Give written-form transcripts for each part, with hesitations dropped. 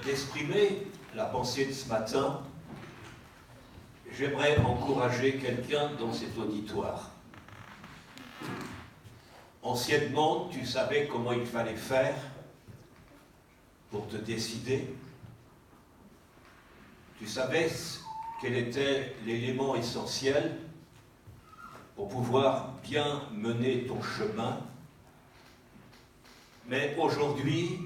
d'exprimer la pensée de ce matin, j'aimerais encourager quelqu'un dans cet auditoire. Anciennement, tu savais comment il fallait faire pour te décider. Tu savais quel était l'élément essentiel pour pouvoir bien mener ton chemin. Mais aujourd'hui,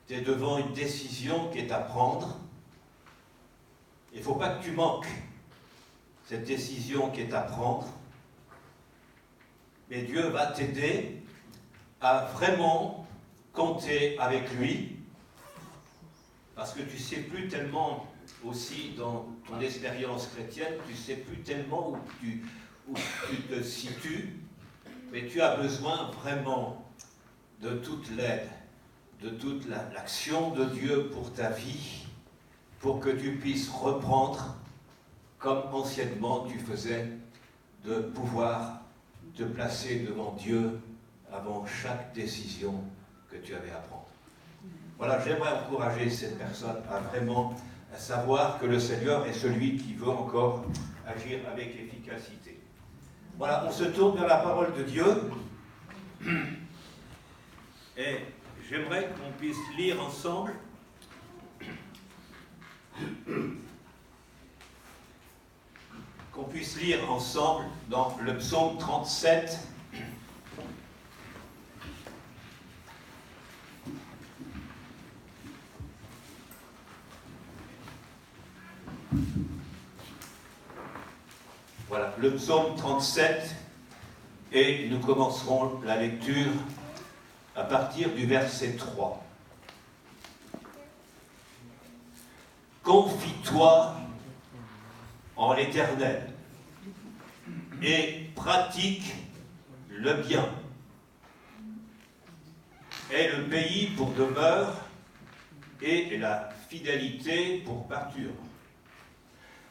tu es devant une décision qui est à prendre. Il ne faut pas que tu manques cette décision qui est à prendre. Mais Dieu va t'aider à vraiment compter avec lui, parce que tu ne sais plus tellement aussi dans ton expérience chrétienne, tu ne sais plus tellement où tu te situes, mais tu as besoin vraiment de toute l'aide, de toute l'action de Dieu pour ta vie, pour que tu puisses reprendre, comme anciennement tu faisais, de pouvoir te placer devant Dieu avant chaque décision que tu avais à prendre. Voilà, j'aimerais encourager cette personne à vraiment savoir que le Seigneur est celui qui veut encore agir avec efficacité. Voilà, on se tourne vers la parole de Dieu. Et j'aimerais qu'on puisse lire ensemble dans le psaume 37. Voilà, le psaume 37, et nous commencerons la lecture à partir du verset 3. Confie-toi en l'Éternel et pratique le bien. Aie le pays pour demeure et la fidélité pour pâture.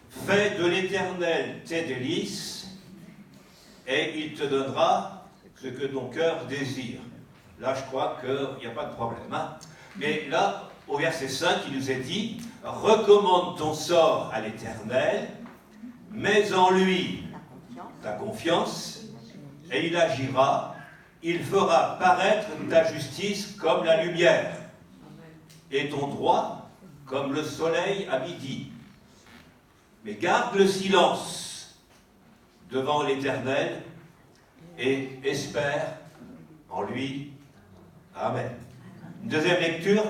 Fais de l'Éternel tes délices et il te donnera ce que ton cœur désire. Là, je crois qu'il n'y a pas de problème. Hein. Mais là, au verset 5, il nous est dit « Recommande ton sort à l'Éternel, mets en lui ta confiance, et il agira, il fera paraître ta justice comme la lumière, et ton droit comme le soleil à midi. Mais garde le silence devant l'Éternel, et espère en lui. Amen. Une deuxième lecture,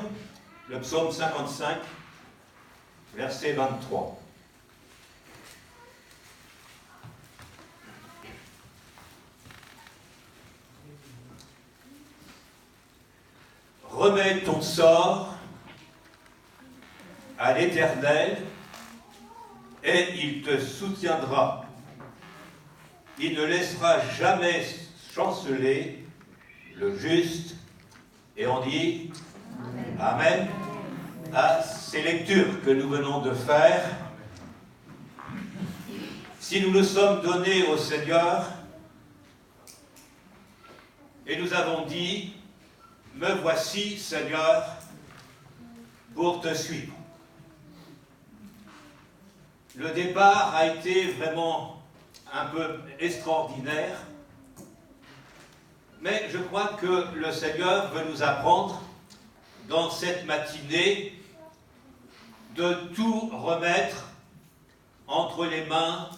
le psaume 55, verset 23. Remets ton sort à l'Éternel et il te soutiendra. Il ne laissera jamais chanceler le juste. Et on dit Amen à ces lectures que nous venons de faire. Si nous nous sommes donnés au Seigneur et nous avons dit me voici, Seigneur, pour te suivre. Le départ a été vraiment un peu extraordinaire, mais je crois que le Seigneur veut nous apprendre dans cette matinée de tout remettre entre les mains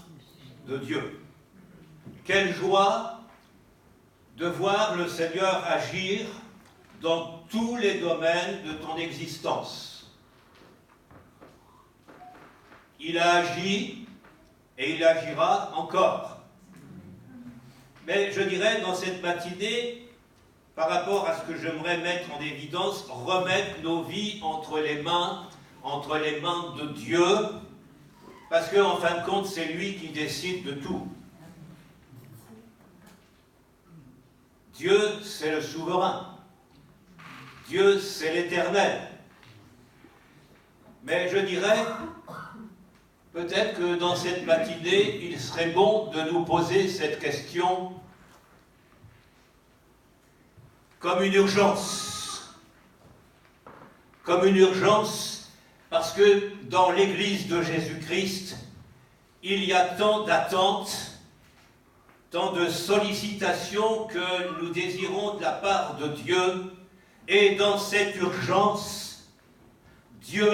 de Dieu. Quelle joie de voir le Seigneur agir dans tous les domaines de ton existence. Il a agi et il agira encore. Mais je dirais dans cette matinée, par rapport à ce que j'aimerais mettre en évidence, remettre nos vies entre les mains de Dieu, parce qu'en fin de compte, c'est lui qui décide de tout. Dieu, c'est le souverain. Dieu, c'est l'Éternel. Mais je dirais, peut-être que dans cette matinée, il serait bon de nous poser cette question comme une urgence. comme une urgence, parce que dans l'Église de Jésus-Christ, il y a tant d'attentes, tant de sollicitations que nous désirons de la part de Dieu, et dans cette urgence, Dieu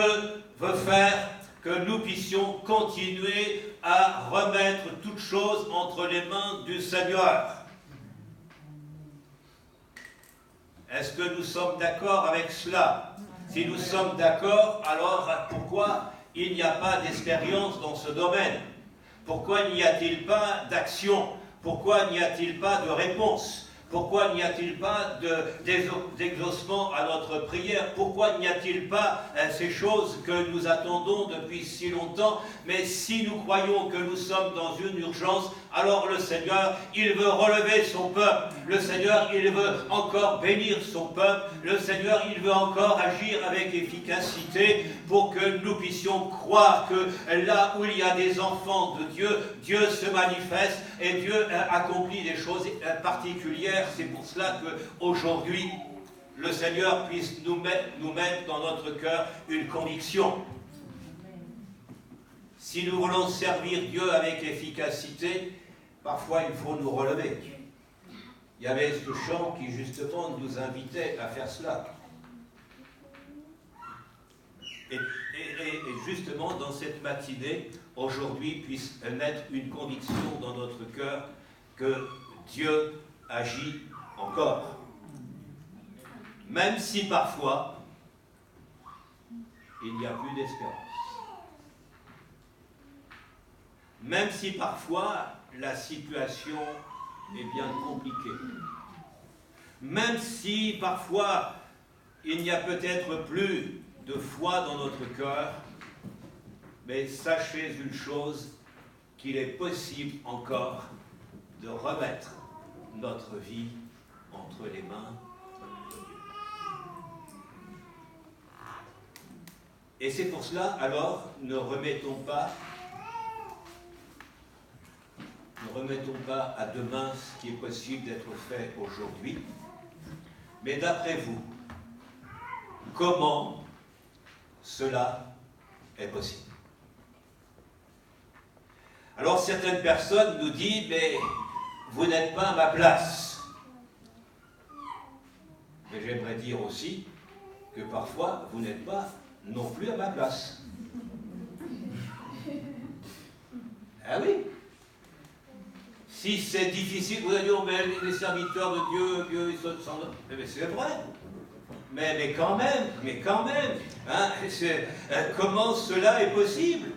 veut faire que nous puissions continuer à remettre toutes choses entre les mains du Seigneur. Est-ce que nous sommes d'accord avec cela? Si nous sommes d'accord, alors pourquoi il n'y a pas d'expérience dans ce domaine? Pourquoi n'y a-t-il pas d'action? Pourquoi n'y a-t-il pas de réponse? Pourquoi n'y a-t-il pas d'exaucement à notre prière? Pourquoi n'y a-t-il pas ces choses que nous attendons depuis si longtemps? Mais si nous croyons que nous sommes dans une urgence, alors le Seigneur, il veut relever son peuple. Le Seigneur, il veut encore bénir son peuple. Le Seigneur, il veut encore agir avec efficacité pour que nous puissions croire que là où il y a des enfants de Dieu, Dieu se manifeste et Dieu accomplit des choses particulières. C'est pour cela qu'aujourd'hui, le Seigneur puisse nous mettre dans notre cœur une conviction. Si nous voulons servir Dieu avec efficacité, parfois il faut nous relever. Il y avait ce chant qui justement nous invitait à faire cela. Et justement dans cette matinée, aujourd'hui, puisse naître une conviction dans notre cœur que Dieu agit encore. Même si parfois il n'y a plus d'espérance. Même si parfois la situation est bien compliquée. Même si parfois il n'y a peut-être plus de foi dans notre cœur, mais sachez une chose, qu'il est possible encore de remettre notre vie entre les mains de Dieu. Et c'est pour cela, alors, ne remettons pas à demain ce qui est possible d'être fait aujourd'hui, mais d'après vous, comment cela est possible? Alors certaines personnes nous disent, mais vous n'êtes pas à ma place. Mais j'aimerais dire aussi que parfois, vous n'êtes pas non plus à ma place. Ah oui. Si c'est difficile, vous allez dire, mais les serviteurs de Dieu, ils sont... Mais c'est vrai. Mais quand même, hein, comment cela est possible?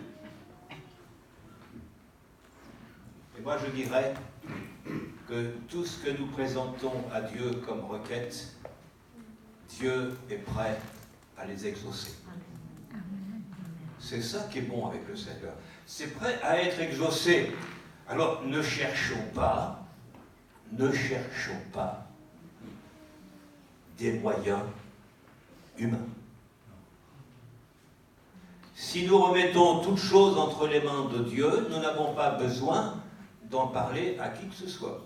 Et moi je dirais que tout ce que nous présentons à Dieu comme requête, Dieu est prêt à les exaucer. C'est ça qui est bon avec le Seigneur. C'est prêt à être exaucé. Alors ne cherchons pas des moyens humains. Si nous remettons toutes choses entre les mains de Dieu, nous n'avons pas besoin d'en parler à qui que ce soit.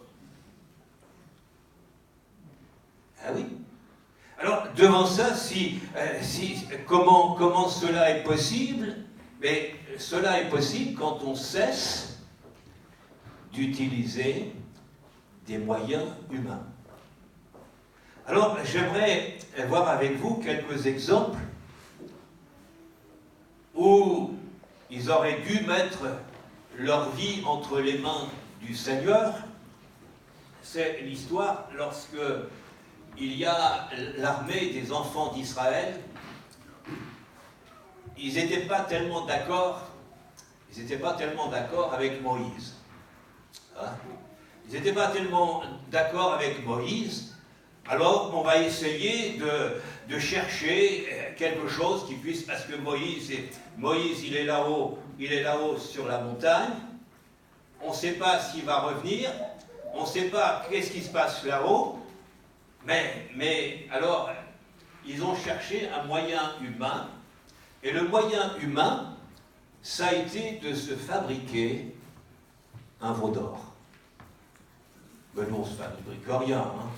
Ah oui. Alors, devant ça, comment cela est possible? Mais cela est possible quand on cesse d'utiliser des moyens humains. Alors, j'aimerais voir avec vous quelques exemples où ils auraient dû mettre leur vie entre les mains du Seigneur. C'est l'histoire lorsque il y a l'armée des enfants d'Israël. Ils n'étaient pas tellement d'accord avec Moïse. Hein? Ils n'étaient pas tellement d'accord avec Moïse. Alors, on va essayer de chercher quelque chose qui puisse, parce que Moïse, il est là-haut sur la montagne. On ne sait pas s'il va revenir. On ne sait pas qu'est-ce qui se passe là-haut. Mais alors, ils ont cherché un moyen humain. Et le moyen humain, ça a été de se fabriquer un veau d'or. Mais nous, on ne se fabrique rien, hein.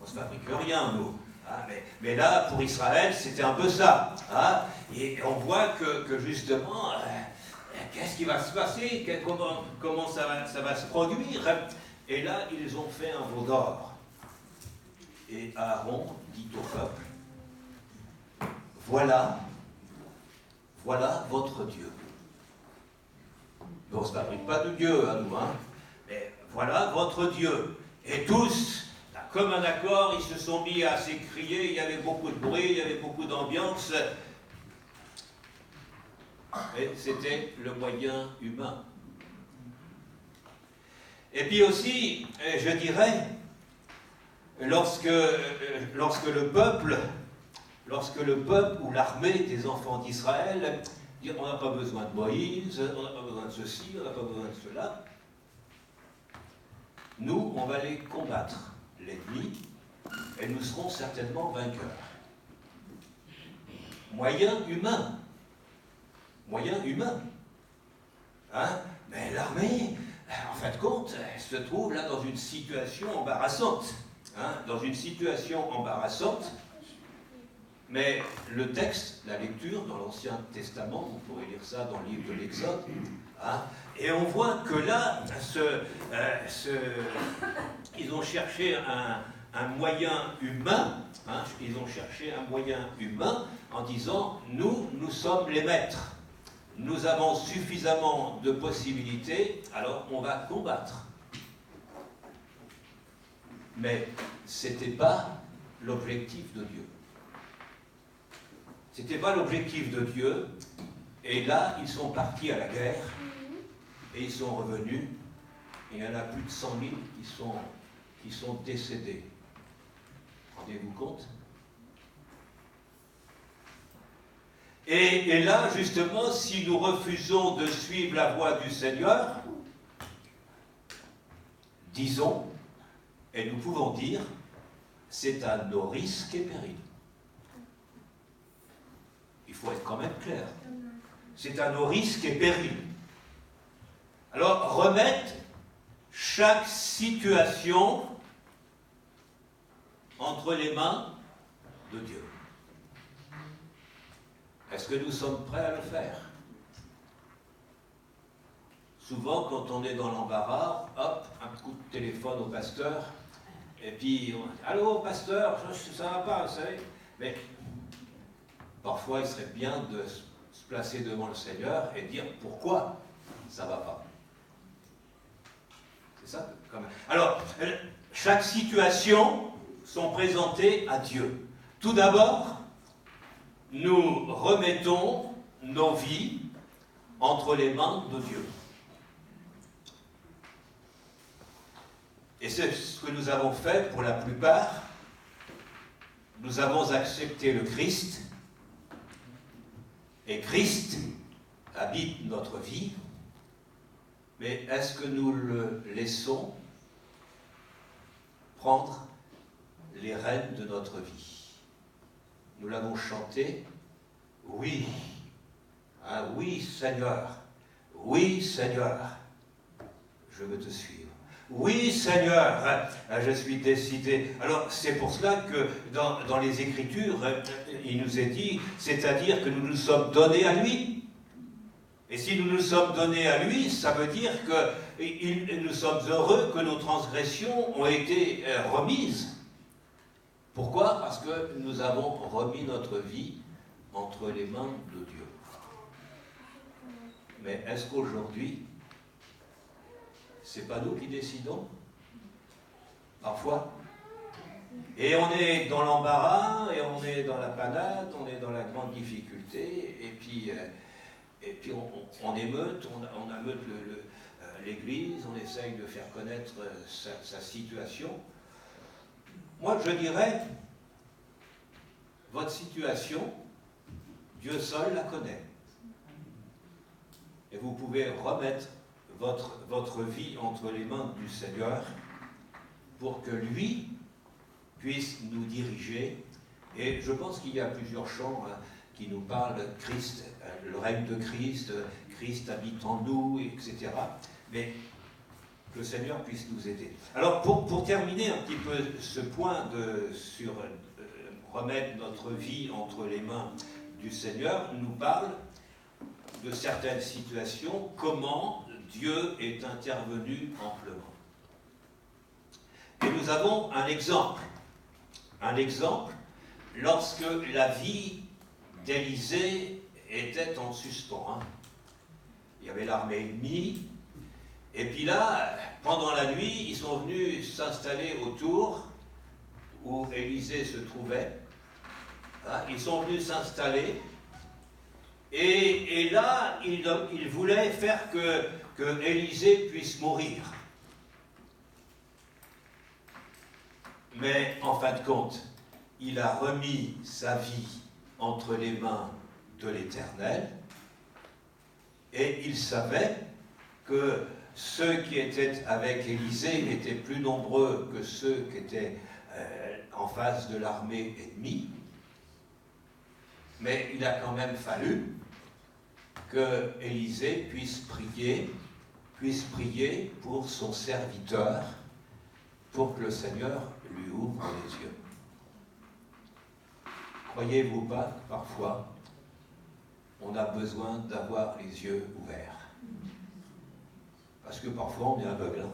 On ne se fabrique rien, nous. Hein, mais là, pour Israël, c'était un peu ça. Hein, et on voit que justement, qu'est-ce qui va se passer? Comment ça va se produire? Et là, ils ont fait un veau d'or. Et Aaron dit au peuple, voilà votre Dieu. On ne se fabrique pas de Dieu à nous, hein, mais voilà votre Dieu. Et tous, comme un accord, ils se sont mis à s'écrier, il y avait beaucoup de bruit, il y avait beaucoup d'ambiance. Et c'était le moyen humain. Et puis aussi, je dirais, lorsque le peuple ou l'armée des enfants d'Israël dit on n'a pas besoin de Moïse, on n'a pas besoin de ceci, on n'a pas besoin de cela, nous, on va les combattre, l'ennemi, et nous serons certainement vainqueurs. Moyen humain. Hein? Mais l'armée, en fin de compte, elle se trouve là dans une situation embarrassante. Hein? Dans une situation embarrassante. Mais le texte, la lecture dans l'Ancien Testament, vous pourrez lire ça dans le livre de l'Exode, hein, et on voit que là, ils ont cherché un moyen humain, hein, ils ont cherché un moyen humain en disant, nous sommes les maîtres, nous avons suffisamment de possibilités, alors on va combattre. Mais ce n'était pas l'objectif de Dieu. Ce n'était pas l'objectif de Dieu, et là, ils sont partis à la guerre, et ils sont revenus, et il y en a plus de 100 000 qui sont décédés. Rendez-vous compte? Et là, justement, si nous refusons de suivre la voie du Seigneur, disons, et nous pouvons dire, c'est à nos risques et périls. Il faut être quand même clair. C'est à nos risques et périls. Alors, remettre chaque situation entre les mains de Dieu. Est-ce que nous sommes prêts à le faire? Souvent, quand on est dans l'embarras, hop, un coup de téléphone au pasteur, et puis, allô, pasteur, ça va pas, vous savez. Mais parfois, il serait bien de se placer devant le Seigneur et dire pourquoi ça ne va pas. C'est ça, quand même. Alors, chaque situation sont présentées à Dieu. Tout d'abord, nous remettons nos vies entre les mains de Dieu. Et c'est ce que nous avons fait pour la plupart. Nous avons accepté le Christ, et Christ habite notre vie, mais est-ce que nous le laissons prendre les rênes de notre vie? Nous l'avons chanté, oui, ah, oui Seigneur, je veux te suivre. Oui Seigneur, je suis décidé. Alors c'est pour cela que dans les Écritures, il nous est dit, c'est-à-dire que nous nous sommes donnés à lui. Et si nous nous sommes donnés à lui, ça veut dire que nous sommes heureux que nos transgressions ont été remises. Pourquoi? Parce que nous avons remis notre vie entre les mains de Dieu. Mais est-ce qu'aujourd'hui, c'est pas nous qui décidons? Parfois. Et on est dans l'embarras, et on est dans la panade, on est dans la grande difficulté, et puis on émeute, on ameute l'Église, on essaye de faire connaître sa situation. Moi, je dirais, votre situation, Dieu seul la connaît. Et vous pouvez remettre votre vie entre les mains du Seigneur pour que lui puisse nous diriger. Et je pense qu'il y a plusieurs chants qui nous parlent de Christ, le règne de Christ, Christ habite en nous, etc. Mais que le Seigneur puisse nous aider. Alors pour terminer un petit peu ce point remettre notre vie entre les mains du Seigneur, nous parle de certaines situations, comment Dieu est intervenu amplement. Et nous avons un exemple lorsque la vie d'Élisée était en suspens. Il y avait l'armée ennemie, et puis là, pendant la nuit, ils sont venus s'installer autour où Élisée se trouvait. Ils sont venus s'installer, et là, ils voulaient faire que Élisée puisse mourir. Mais en fin de compte, il a remis sa vie entre les mains de l'Éternel, et il savait que ceux qui étaient avec Élisée étaient plus nombreux que ceux qui étaient en face de l'armée ennemie. Mais il a quand même fallu que Élisée puisse prier pour son serviteur, pour que le Seigneur lui ouvre les yeux. Croyez-vous pas que parfois, on a besoin d'avoir les yeux ouverts? Parce que parfois, on est aveugle.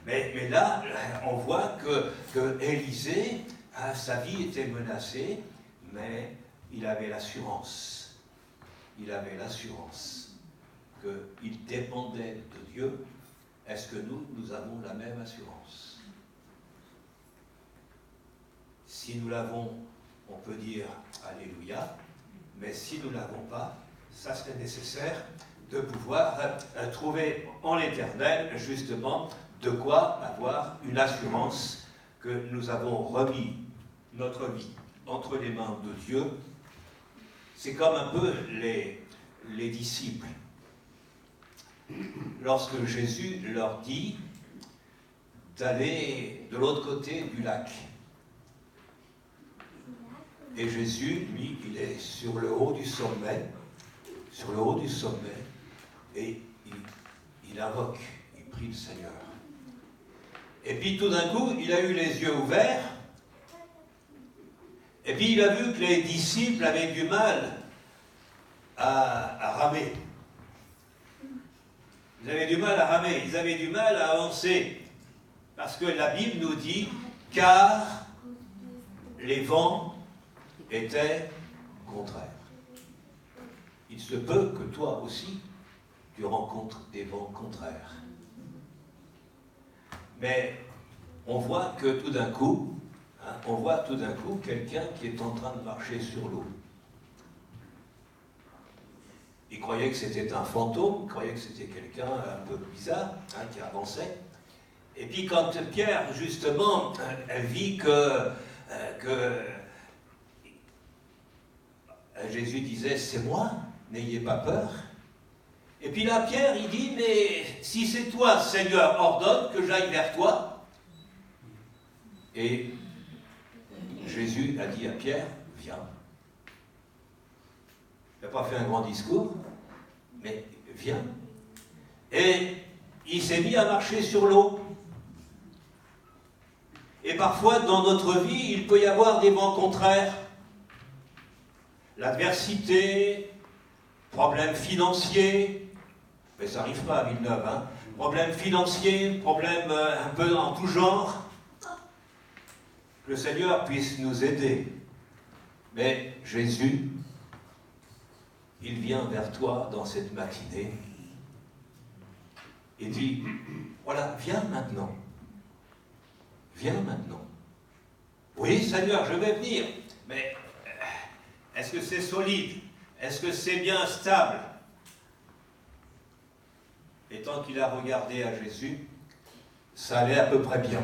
Mais là, on voit que Élisée, sa vie était menacée, mais il avait l'assurance. Il avait l'assurance qu'il dépendait de Dieu. Est-ce que nous avons la même assurance? Si nous l'avons, on peut dire Alléluia, mais si nous ne l'avons pas, ça serait nécessaire de pouvoir trouver en l'Éternel, justement, de quoi avoir une assurance que nous avons remis notre vie entre les mains de Dieu. C'est comme un peu les disciples. Lorsque Jésus leur dit d'aller de l'autre côté du lac. Et Jésus, lui, il est sur le haut du sommet, et il invoque, il prie le Seigneur. Et puis tout d'un coup, il a eu les yeux ouverts, et puis il a vu que les disciples avaient du mal à ramer. Ils avaient du mal à ramer, ils avaient du mal à avancer. Parce que la Bible nous dit, car les vents étaient contraires. Il se peut que toi aussi, tu rencontres des vents contraires. Mais on voit que tout d'un coup, quelqu'un qui est en train de marcher sur l'eau. Il croyait que c'était un fantôme, il croyait que c'était quelqu'un un peu bizarre, qui avançait. Et puis quand Pierre, justement, vit que Jésus disait, c'est moi, n'ayez pas peur. Et puis là, Pierre, il dit, mais si c'est toi, Seigneur, ordonne que j'aille vers toi. Et Jésus a dit à Pierre, viens. Il n'a pas fait un grand discours, mais viens. Et il s'est mis à marcher sur l'eau. Et parfois, dans notre vie, il peut y avoir des vents contraires. L'adversité, problèmes financiers, mais ça n'arrive pas à Villeneuve, problèmes financiers, problèmes un peu en tout genre. Que le Seigneur puisse nous aider. Mais Jésus, il vient vers toi dans cette matinée et dit, voilà, viens maintenant. Viens maintenant. Oui, Seigneur, je vais venir, mais est-ce que c'est solide? Est-ce que c'est bien stable? Et tant qu'il a regardé à Jésus, ça allait à peu près bien.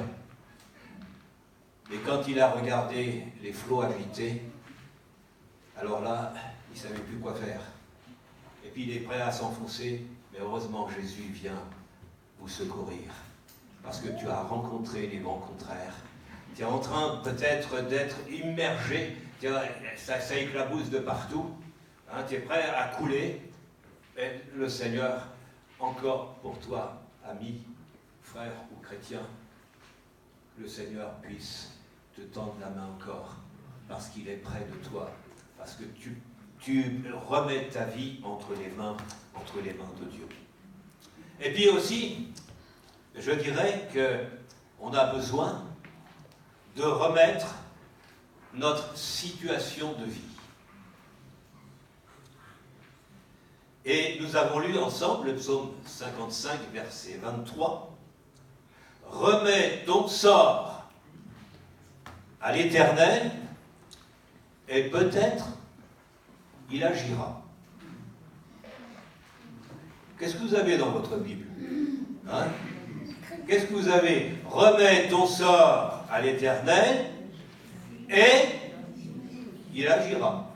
Et quand il a regardé les flots agités, alors là, il ne savait plus quoi faire. Et puis il est prêt à s'enfoncer, mais heureusement Jésus vient vous secourir. Parce que tu as rencontré les vents contraires. Tu es en train peut-être d'être immergé, ça éclabousse de partout, tu es prêt à couler, et le Seigneur, encore pour toi, ami, frère ou chrétien, que le Seigneur puisse te tendre la main encore parce qu'il est près de toi, parce que tu remets ta vie entre les mains de Dieu. Et puis aussi, je dirais qu'on a besoin de remettre notre situation de vie. Et nous avons lu ensemble le psaume 55, verset 23. « Remets ton sort à l'Éternel, et peut-être il agira. » Qu'est-ce que vous avez dans votre Bible? Hein? Qu'est-ce que vous avez? Remets ton sort à l'Éternel, et il agira.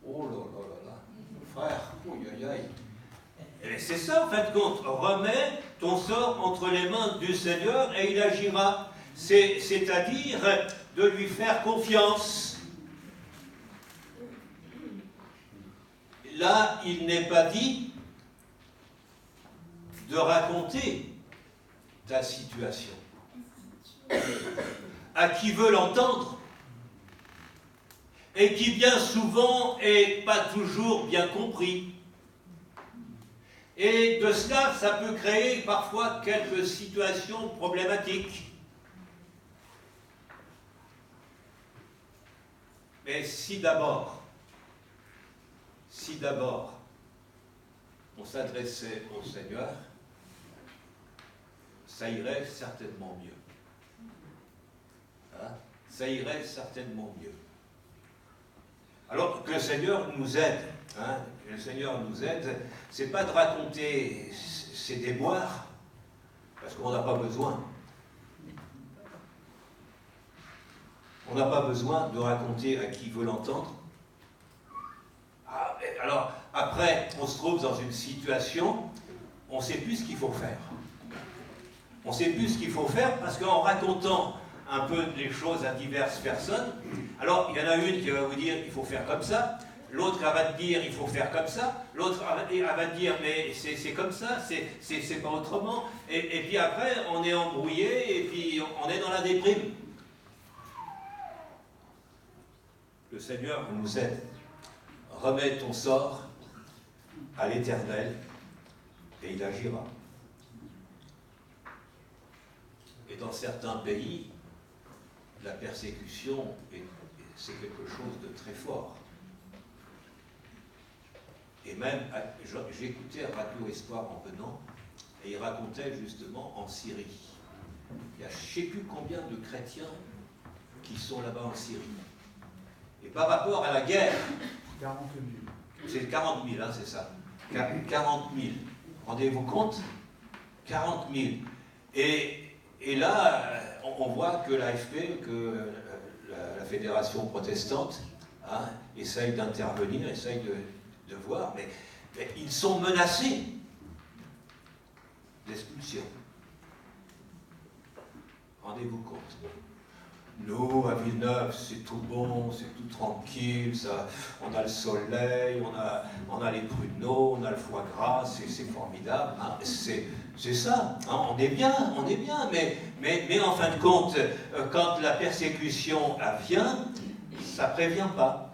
Oh là là là là, frère, aïe aïe aïe. C'est ça en fin de compte, remets ton sort entre les mains du Seigneur et il agira. C'est-à-dire de lui faire confiance. Là, il n'est pas dit de raconter ta situation. À qui veut l'entendre, et qui bien souvent n'est pas toujours bien compris. Et de cela, ça peut créer parfois quelques situations problématiques. Mais si d'abord on s'adressait au Seigneur, ça irait certainement mieux. Hein? Ça irait certainement mieux. Alors que le Seigneur nous aide. Hein? Le Seigneur nous aide, c'est pas de raconter ses déboires, parce qu'on n'a pas besoin. On n'a pas besoin de raconter à qui veut l'entendre. Alors, après, on se trouve dans une situation, on ne sait plus ce qu'il faut faire. On ne sait plus ce qu'il faut faire parce qu'en racontant un peu les choses à diverses personnes, alors il y en a une qui va vous dire il faut faire comme ça, l'autre va te dire il faut faire comme ça, l'autre va te dire mais c'est comme ça, c'est pas autrement, et puis après on est embrouillé et puis on est dans la déprime. Le Seigneur nous aide. Remets ton sort à l'Éternel et il agira. Et dans certains pays, la persécution, c'est quelque chose de très fort. Et même, j'écoutais Radio Espoir en venant, et il racontait justement en Syrie. Il y a je ne sais plus combien de chrétiens qui sont là-bas en Syrie. Et par rapport à la guerre, 40 000. c'est 40 000, hein, c'est ça. 40 000. Rendez-vous compte? 40 000. Et là, on voit que l'AFP, que la Fédération protestante, hein, essaye d'intervenir, essaye de voir, mais ils sont menacés d'expulsion. Rendez-vous compte. Nous, à Villeneuve, c'est tout bon, c'est tout tranquille, ça, on a le soleil, on a les pruneaux, on a le foie gras, c'est formidable, hein, c'est ça, hein, on est bien, mais en fin de compte, quand la persécution vient, ça ne prévient pas.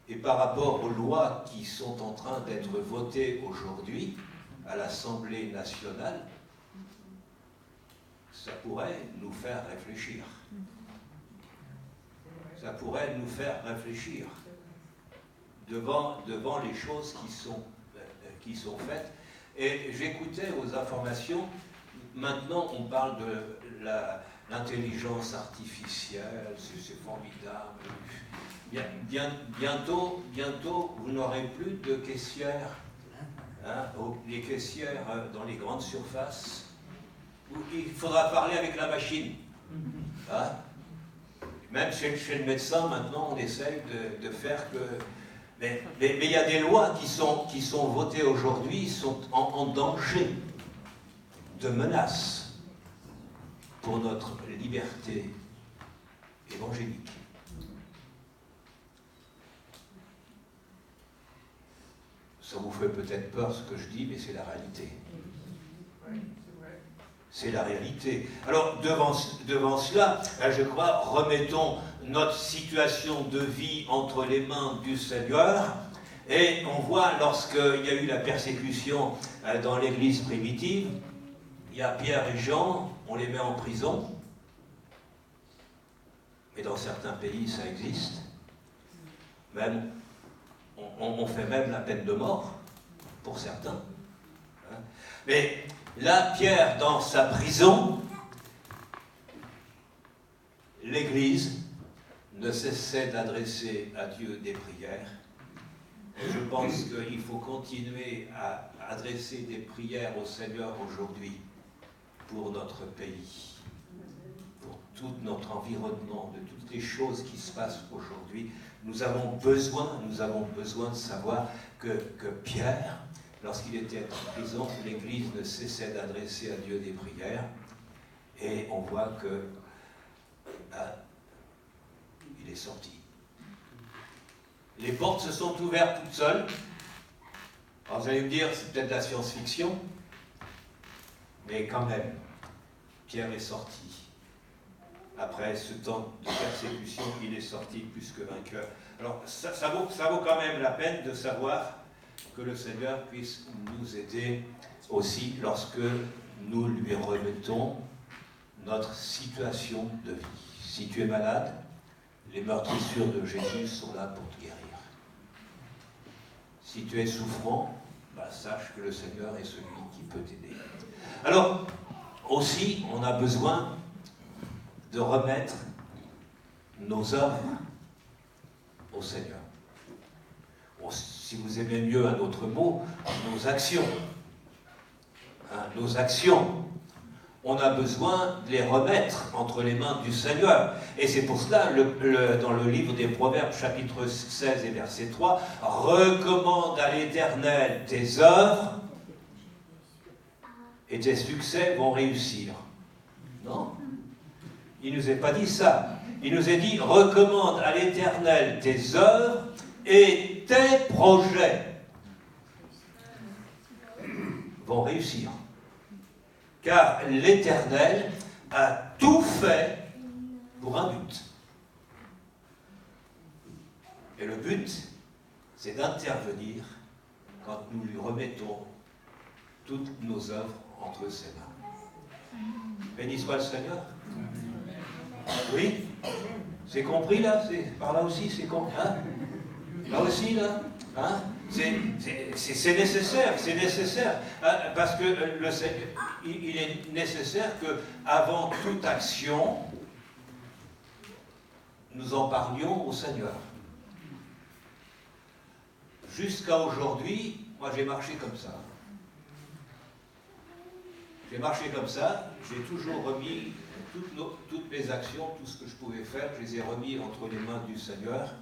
Et par rapport aux lois qui sont en train d'être votées aujourd'hui à l'Assemblée nationale, ça pourrait nous faire réfléchir. Ça pourrait nous faire réfléchir devant les choses qui sont faites. Et j'écoutais aux informations, maintenant on parle de l'intelligence artificielle, c'est formidable. Bientôt, vous n'aurez plus de caissières, hein, les caissières dans les grandes surfaces. Il faudra parler avec la machine. Hein? Même chez le médecin, maintenant, on essaye de faire que... Mais il y a des lois qui sont votées aujourd'hui, sont en danger de menace pour notre liberté évangélique. Ça vous fait peut-être peur ce que je dis, mais c'est la réalité. C'est la réalité. Alors, devant cela, je crois, remettons notre situation de vie entre les mains du Seigneur. Et on voit, lorsqu'il y a eu la persécution dans l'Église primitive, il y a Pierre et Jean, on les met en prison. Et dans certains pays, ça existe. Même, on fait même la peine de mort, pour certains. Mais là, Pierre, dans sa prison, l'Église ne cessait d'adresser à Dieu des prières. Et je pense qu'il faut continuer à adresser des prières au Seigneur aujourd'hui pour notre pays, pour tout notre environnement, de toutes les choses qui se passent aujourd'hui. Nous avons besoin de savoir que Pierre, lorsqu'il était en prison, l'Église ne cessait d'adresser à Dieu des prières. Et on voit que il est sorti. Les portes se sont ouvertes toutes seules. Alors vous allez me dire, c'est peut-être de la science-fiction, mais quand même, Pierre est sorti. Après ce temps de persécution, il est sorti plus que vainqueur. Alors ça vaut quand même la peine de savoir que le Seigneur puisse nous aider aussi lorsque nous lui remettons notre situation de vie. Si tu es malade, les meurtrissures de Jésus sont là pour te guérir. Si tu es souffrant, sache que le Seigneur est celui qui peut t'aider. Alors, aussi, on a besoin de remettre nos œuvres au Seigneur. Si vous aimez mieux un autre mot, nos actions. Nos actions. On a besoin de les remettre entre les mains du Seigneur. Et c'est pour cela, dans le livre des Proverbes, chapitre 16 et verset 3, « Recommande à l'Éternel tes œuvres, et tes succès vont réussir. » Non, il ne nous a pas dit ça. Il nous a dit « Recommande à l'Éternel tes œuvres et tes projets vont réussir. » Car l'Éternel a tout fait pour un but. Et le but, c'est d'intervenir quand nous lui remettons toutes nos œuvres entre ses mains. Béni soit le Seigneur. Oui? C'est compris là? Par là aussi, c'est compris? Hein? Là aussi, là? Hein? C'est nécessaire, hein, parce que il est nécessaire qu'avant toute action, nous en parlions au Seigneur. Jusqu'à aujourd'hui, moi j'ai marché comme ça. J'ai toujours remis toutes mes actions, tout ce que je pouvais faire, je les ai remis entre les mains du Seigneur,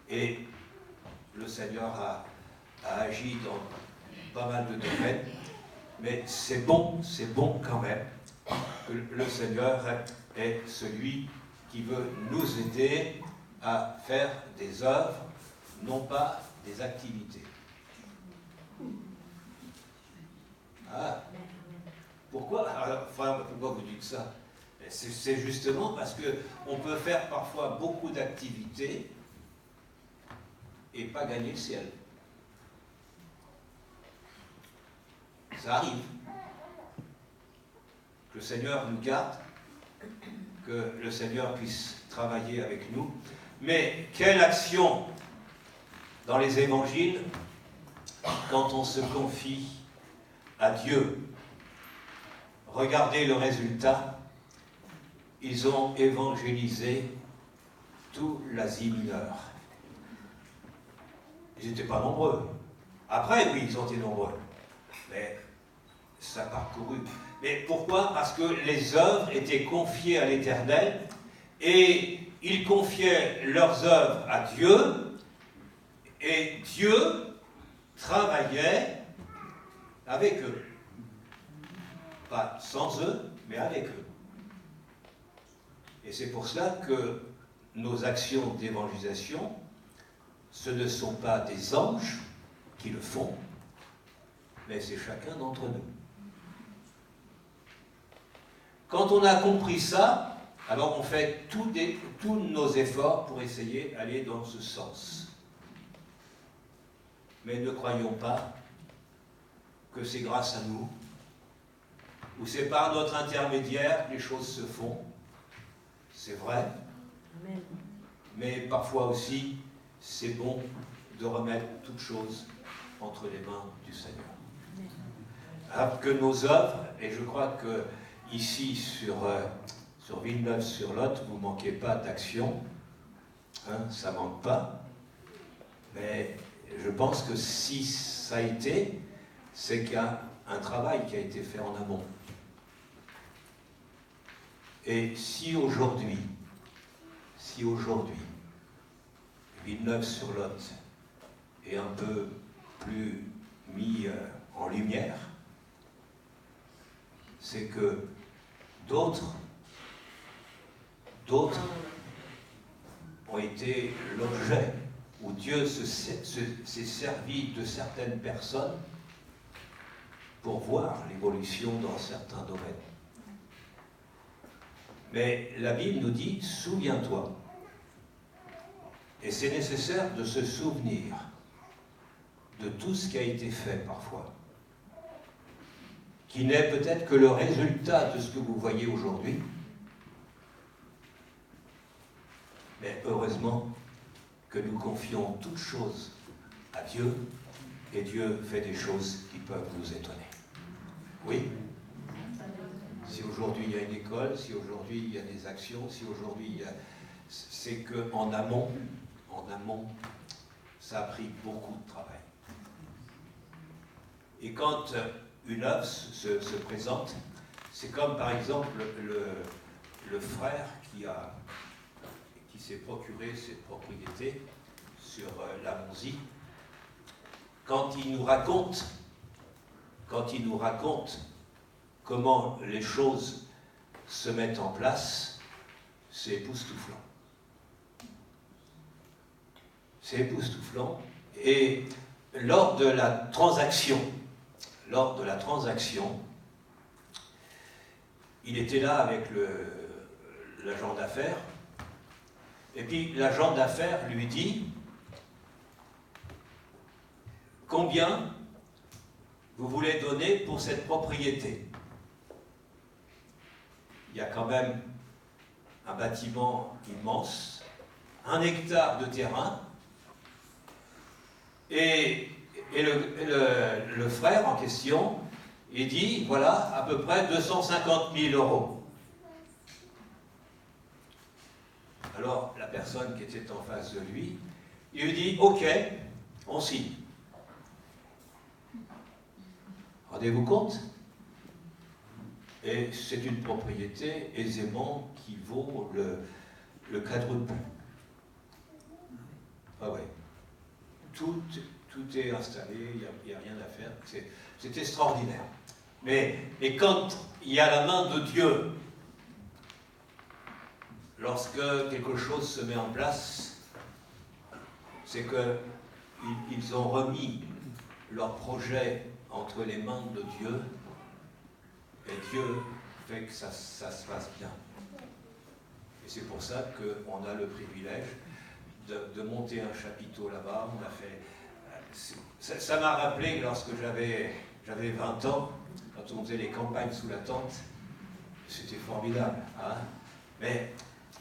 et le Seigneur a agi dans pas mal de domaines, mais c'est bon quand même que le Seigneur est celui qui veut nous aider à faire des œuvres, non pas des activités. Pourquoi vous dites ça? C'est justement parce qu'on peut faire parfois beaucoup d'activités et pas gagner le ciel. Ça arrive. Que le Seigneur nous garde, que le Seigneur puisse travailler avec nous. Mais quelle action dans les évangiles quand on se confie à Dieu? Regardez le résultat. Ils ont évangélisé tout l'Asie mineure. Ils n'étaient pas nombreux. Après, oui, ils ont été nombreux. Mais ça a parcouru. Mais pourquoi? Parce que les œuvres étaient confiées à l'Éternel et ils confiaient leurs œuvres à Dieu et Dieu travaillait avec eux. Pas sans eux, mais avec eux. Et c'est pour cela que nos actions d'évangélisation, ce ne sont pas des anges qui le font, mais c'est chacun d'entre nous. Quand on a compris ça, alors on fait tous nos efforts pour essayer d'aller dans ce sens. Mais ne croyons pas que c'est grâce à nous, ou c'est par notre intermédiaire que les choses se font. C'est vrai. Amen. Mais parfois aussi, c'est bon de remettre toutes choses entre les mains du Seigneur. Alors que nos œuvres, et je crois que ici sur Villeneuve-sur-Lot, vous ne manquez pas d'action, hein, ça ne manque pas, mais je pense que si ça a été, c'est qu'il y a un travail qui a été fait en amont. Et si aujourd'hui, Villeneuve-sur-Lot est un peu plus mis en lumière, c'est que d'autres ont été l'objet où Dieu s'est servi de certaines personnes pour voir l'évolution dans certains domaines. Mais la Bible nous dit, souviens-toi. Et c'est nécessaire de se souvenir de tout ce qui a été fait parfois, qui n'est peut-être que le résultat de ce que vous voyez aujourd'hui. Mais heureusement que nous confions toutes choses à Dieu, et Dieu fait des choses qui peuvent nous étonner. Oui? Si aujourd'hui il y a une école, si aujourd'hui il y a des actions, si aujourd'hui il y a... C'est qu'en amont, ça a pris beaucoup de travail. Et quand une œuvre se présente, c'est comme par exemple le frère qui s'est procuré cette propriété sur la Monzie. Quand il nous raconte comment les choses se mettent en place, c'est époustouflant. C'est époustouflant. Et lors de la transaction, il était là avec l'agent d'affaires, et puis l'agent d'affaires lui dit « Combien vous voulez donner pour cette propriété ?» Il y a quand même un bâtiment immense, 1 hectare de terrain, et le frère en question, il dit, voilà, à peu près 250 000 euros. Alors, la personne qui était en face de lui, il lui dit, ok, on signe. Rendez-vous compte? Et c'est une propriété aisément qui vaut le quadruple. Ah ouais. Tout est installé, il n'y a rien à faire. C'est extraordinaire. Mais quand il y a la main de Dieu, lorsque quelque chose se met en place, c'est qu'ils ont remis leur projet entre les mains de Dieu, et Dieu fait que ça se passe bien. Et c'est pour ça qu'on a le privilège de monter un chapiteau là-bas. On a fait... Ça m'a rappelé que lorsque j'avais 20 ans, quand on faisait les campagnes sous la tente, c'était formidable. Hein,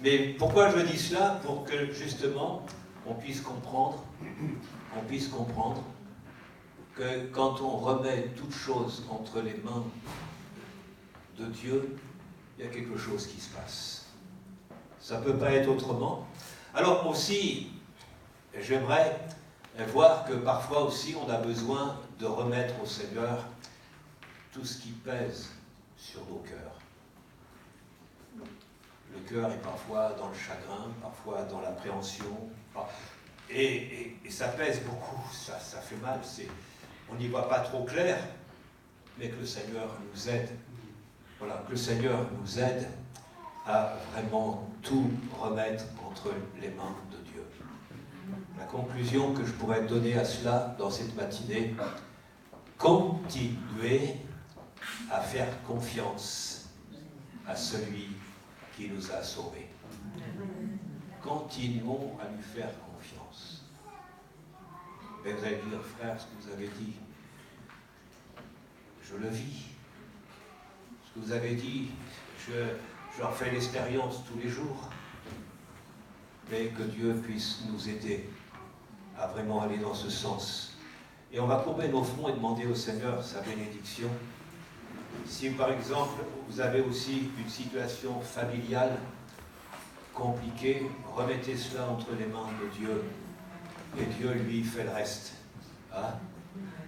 mais pourquoi je dis cela? Pour que justement on puisse comprendre que quand on remet toute chose entre les mains de Dieu, il y a quelque chose qui se passe. Ça ne peut pas être autrement. Alors aussi, j'aimerais voir que parfois aussi on a besoin de remettre au Seigneur tout ce qui pèse sur nos cœurs. Le cœur est parfois dans le chagrin, parfois dans l'appréhension, et ça pèse beaucoup, ça fait mal, on n'y voit pas trop clair, mais que le Seigneur nous aide. Voilà, que le Seigneur nous aide à vraiment tout remettre entre les mains de Dieu. La conclusion que je pourrais donner à cela dans cette matinée, continuez à faire confiance à celui qui nous a sauvés. Continuons à lui faire confiance. Mais vous allez dire, frère, ce que vous avez dit, je le vis. Ce que vous avez dit, j'en fais l'expérience tous les jours. Mais que Dieu puisse nous aider à vraiment aller dans ce sens. Et on va courber nos fronts et demander au Seigneur sa bénédiction. Si par exemple vous avez aussi une situation familiale compliquée, remettez cela entre les mains de Dieu. Et Dieu, lui, fait le reste. Hein?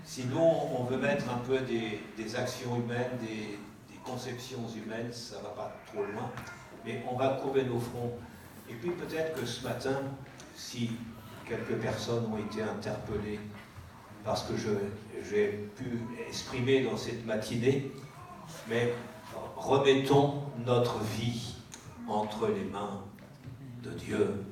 Sinon, on veut mettre un peu des actions humaines, des conceptions humaines, ça ne va pas trop loin. Mais on va courber nos fronts. Et puis peut-être que ce matin, si quelques personnes ont été interpellées parce que j'ai pu exprimer dans cette matinée, mais remettons notre vie entre les mains de Dieu.